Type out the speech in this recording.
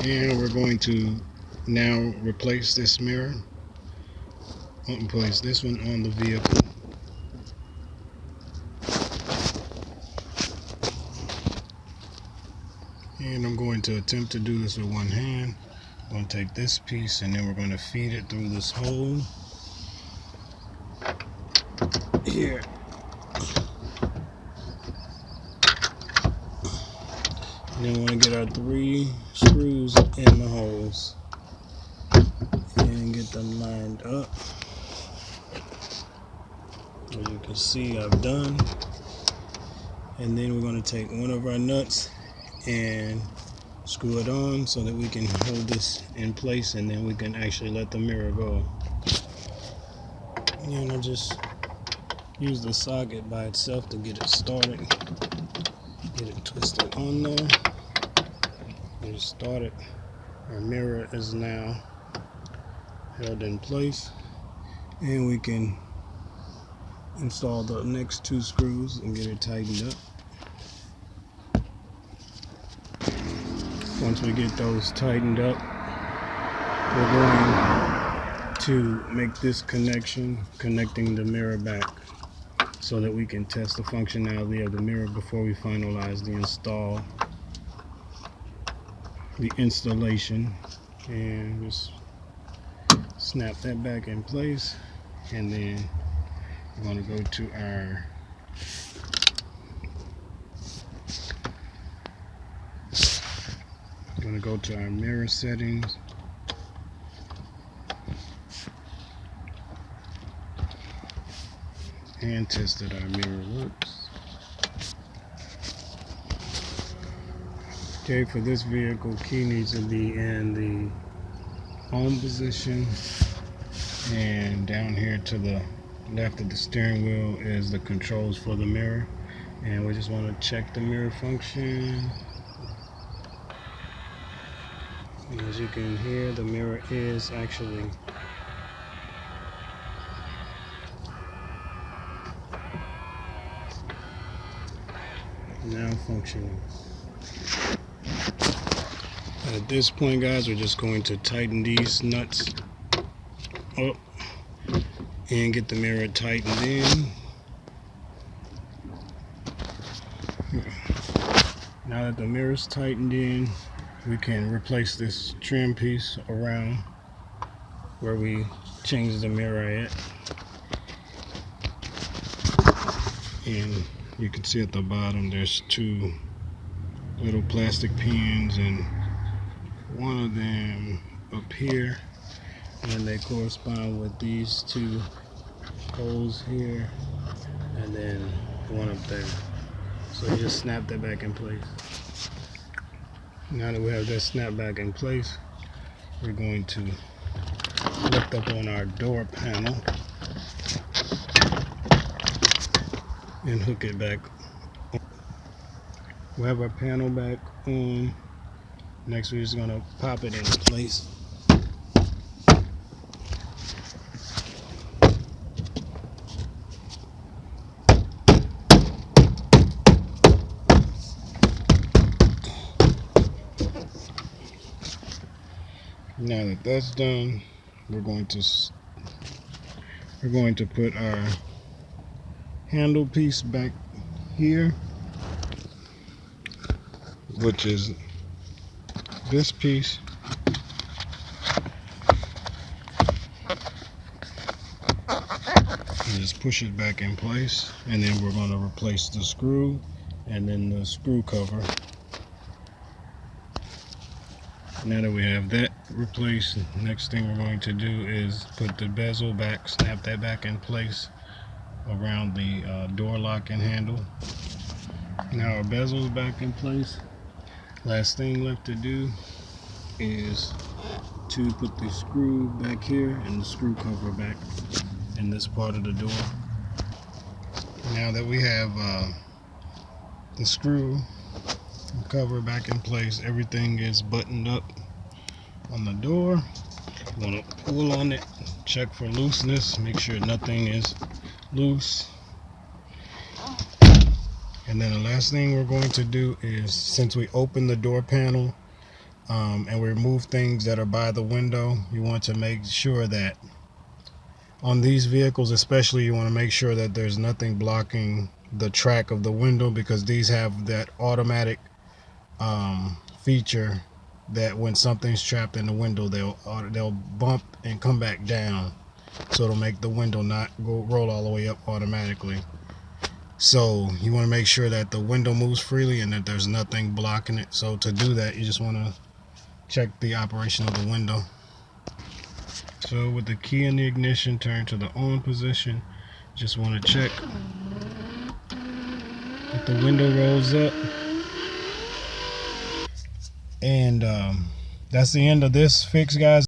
And we're going to now replace this mirror. Place this one on the vehicle. And I'm going to attempt to do this with one hand. I'm going to take this piece and then we're going to feed it through this hole here. And then we want to get our 3 screws in the holes and get them lined up. As you can see, I've done. And then we're going to take one of our nuts and screw it on so that we can hold this in place, and then we can actually let the mirror go. And I'll just use the socket by itself to get it started. Get it twisted on there. Get it started. Our mirror is now held in place, and we can install the next 2 screws and get it tightened up. Once we get those tightened up, we're going to make this connection, connecting the mirror back, so that we can test the functionality of the mirror before we finalize the installation. And just snap that back in place, and then we're going to go to our mirror settings. And test that our mirror works. Okay, for this vehicle, key needs to be in the home position, and down here to the left of the steering wheel is the controls for the mirror. And we just want to check the mirror function. And as you can hear, the mirror is actually now functioning. At this point, guys, we're just going to tighten these nuts up and get the mirror tightened in. Now that the mirror's tightened in, we can replace this trim piece around where we changed the mirror at. And you can see at the bottom there's 2 little plastic pins, and one of them up here, and they correspond with these 2 holes here, and then one up there. So you just snap that back in place. Now that we have that snap back in place, we're going to lift up on our door panel and hook it back. We have our panel back on. Next, we're just going to pop it into place. Now that that's done, we're going to put our handle piece back here, which is this piece. And just push it back in place, and then we're going to replace the screw and then the screw cover. Now that we have that replaced, next thing we're going to do is put the bezel back, snap that back in place around the door locking handle. Now our bezel's back in place. Last thing left to do is to put the screw back here and the screw cover back in this part of the door. Now that we have the screw cover back in place, everything is buttoned up on the door. You want to pull on it, check for looseness, make sure nothing is loose. And then the last thing we're going to do is, since we opened the door panel and remove things that are by the window, you want to make sure that on these vehicles especially, you want to make sure that there's nothing blocking the track of the window, because these have that automatic feature that when something's trapped in the window, they'll bump and come back down, so it'll make the window not roll all the way up automatically. So you want to make sure that the window moves freely and that there's nothing blocking it. So to do that, you just want to check the operation of the window. So with the key in the ignition turned to the on position, just want to check that the window rolls up. And that's the end of this fix, guys.